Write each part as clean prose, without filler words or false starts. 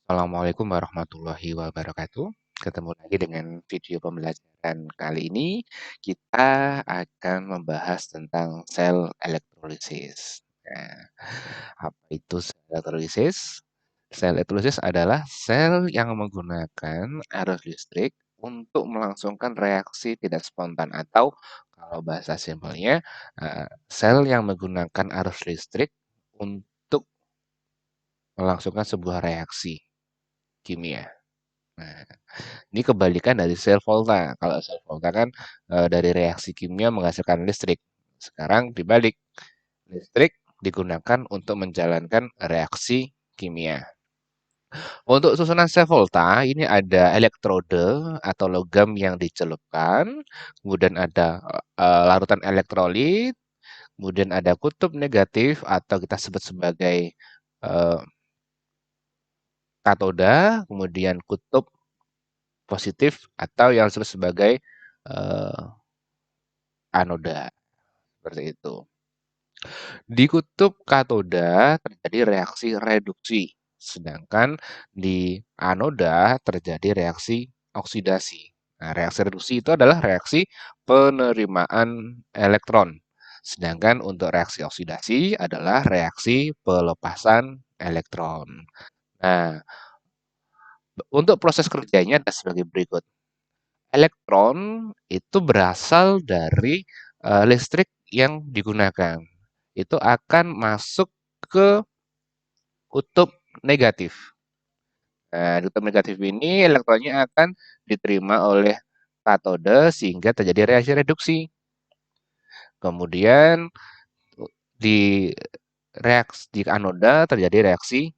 Assalamualaikum warahmatullahi wabarakatuh. Ketemu lagi dengan video pembelajaran kali ini. Kita akan membahas tentang sel elektrolisis. Nah, apa itu sel elektrolisis? Sel elektrolisis adalah sel yang menggunakan arus listrik untuk melangsungkan reaksi tidak spontan atau kalau bahasa simpelnya, sel yang menggunakan arus listrik untuk melangsungkan sebuah reaksi kimia. Nah, ini kebalikan dari sel volta. Kalau sel volta kan dari reaksi kimia menghasilkan listrik. Sekarang dibalik, listrik digunakan untuk menjalankan reaksi kimia. Untuk susunan sel volta, ini ada elektrode atau logam yang dicelupkan, kemudian ada larutan elektrolit, kemudian ada kutub negatif atau kita sebut sebagai eh, katoda, kemudian kutub positif atau yang disebut sebagai eh, anoda seperti itu. Di kutub katoda terjadi reaksi reduksi, sedangkan di anoda terjadi reaksi oksidasi. Nah, reaksi reduksi itu adalah reaksi penerimaan elektron, sedangkan untuk reaksi oksidasi adalah reaksi pelepasan elektron. Nah, untuk proses kerjanya ada sebagai berikut. Elektron itu berasal dari listrik yang digunakan. Itu akan masuk ke kutub negatif. Nah, di kutub negatif ini elektronnya akan diterima oleh katode sehingga terjadi reaksi reduksi. Kemudian di di anoda terjadi reaksi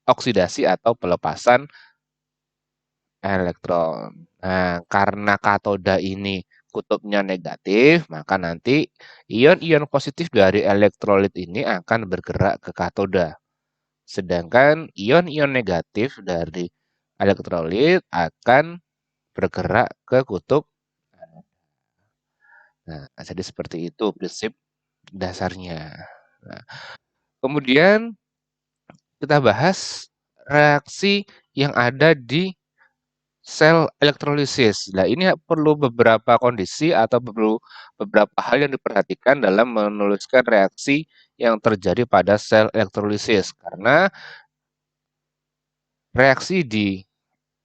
oksidasi atau pelepasan elektron. Nah, karena katoda ini kutubnya negatif, maka nanti ion-ion positif dari elektrolit ini akan bergerak ke katoda. Sedangkan ion-ion negatif dari elektrolit akan bergerak ke kutub. Nah, jadi seperti itu prinsip dasarnya. Nah, kemudian kita bahas reaksi yang ada di sel elektrolisis. Nah, ini perlu beberapa kondisi atau perlu beberapa hal yang diperhatikan dalam menuliskan reaksi yang terjadi pada sel elektrolisis. Karena reaksi di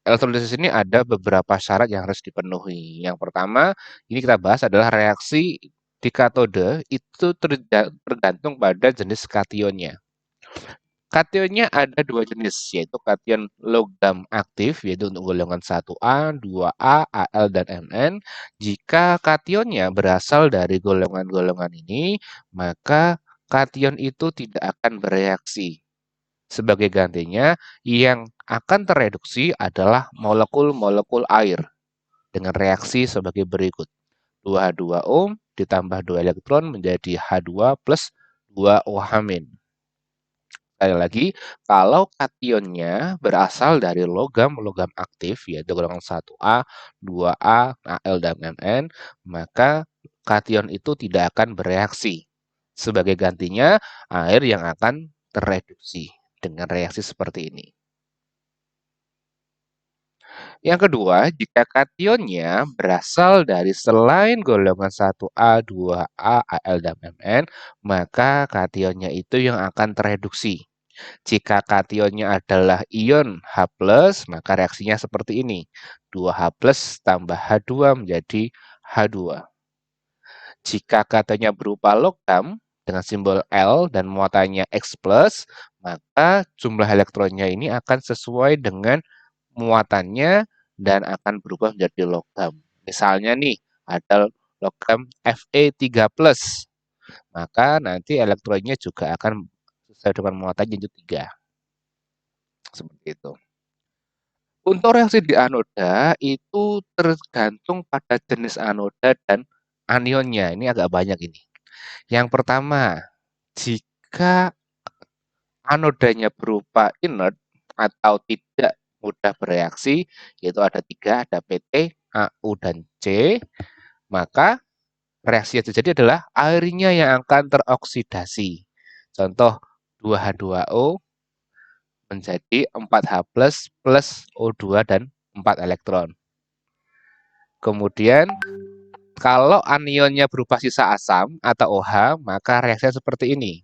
elektrolisis ini ada beberapa syarat yang harus dipenuhi. Yang pertama, ini kita bahas adalah reaksi di katode itu tergantung pada jenis kationnya. Kationnya ada dua jenis, yaitu kation logam aktif, yaitu untuk golongan 1A, 2A, Al, dan Mn. Jika kationnya berasal dari golongan-golongan ini, maka kation itu tidak akan bereaksi. Sebagai gantinya, yang akan tereduksi adalah molekul-molekul air dengan reaksi sebagai berikut. 2H2O ditambah 2 elektron menjadi H2 plus 2 OH-. Sekali lagi, kalau kationnya berasal dari logam-logam aktif, yaitu golongan 1A, 2A, Al, dan Mn, maka kation itu tidak akan bereaksi. Sebagai gantinya, air yang akan tereduksi dengan reaksi seperti ini. Yang kedua, jika kationnya berasal dari selain golongan 1A, 2A, Al, dan Mn, maka kationnya itu yang akan tereduksi. Jika kationnya adalah ion H+, maka reaksinya seperti ini. 2H+ tambah H2 menjadi H2. Jika kationnya berupa logam dengan simbol L dan muatannya X+, maka jumlah elektronnya ini akan sesuai dengan muatannya dan akan berubah menjadi logam. Misalnya nih, ada logam Fe3+, maka nanti elektronnya juga akan sesuai dengan muatannya yaitu 3. Seperti itu. Untuk reaksi di anoda itu tergantung pada jenis anoda dan anionnya. Ini agak banyak ini. Yang pertama, jika anodanya berupa inert atau tidak mudah bereaksi, yaitu ada 3, ada PT, AU, dan C, maka reaksi yang terjadi adalah airnya yang akan teroksidasi. Contoh 2H2O menjadi 4H plus O2 dan 4 elektron. Kemudian kalau anionnya berupa sisa asam atau OH, maka reaksinya seperti ini.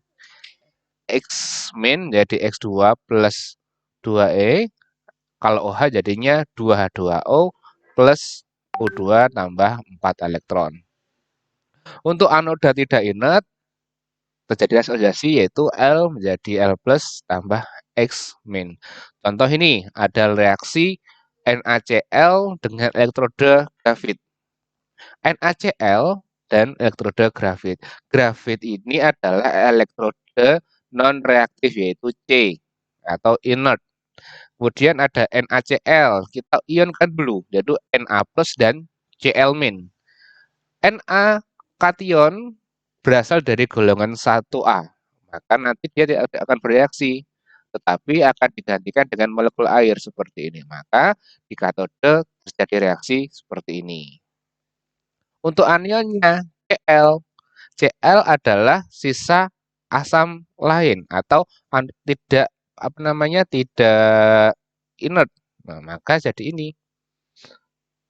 X- jadi X2 plus 2E. Kalau OH jadinya 2H2O plus O2 tambah 4 elektron. Untuk anoda tidak inert, terjadi oxidasi yaitu L menjadi L plus tambah X-. Contoh ini ada reaksi NaCl dengan elektroda grafit. NaCl dan elektroda grafit. Grafit ini adalah elektroda non-reaktif yaitu C atau inert. Kemudian ada NaCl, kita ionkan dulu yaitu Na plus dan Cl-. Na kation berasal dari golongan 1A, maka nanti dia tidak akan bereaksi, tetapi akan digantikan dengan molekul air seperti ini. Maka di katode terjadi reaksi seperti ini. Untuk anionnya Cl, Cl adalah sisa asam lain atau tidak tidak inert. Nah, maka jadi ini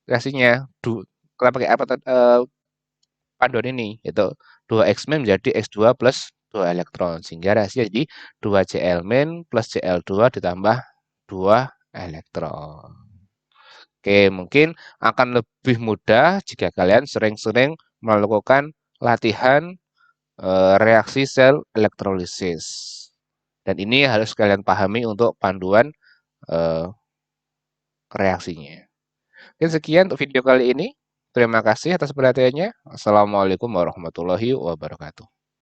reaksinya. Kita pakai apa panduan ini yaitu 2X- menjadi X2 plus 2 elektron sehingga reaksinya jadi 2Cl- plus Cl2 ditambah 2 elektron. Oke, mungkin akan lebih mudah jika kalian sering-sering melakukan latihan reaksi sel elektrolisis. Dan ini harus kalian pahami untuk panduan eh, reaksinya. Oke, sekian untuk video kali ini. Terima kasih atas perhatiannya. Assalamualaikum warahmatullahi wabarakatuh.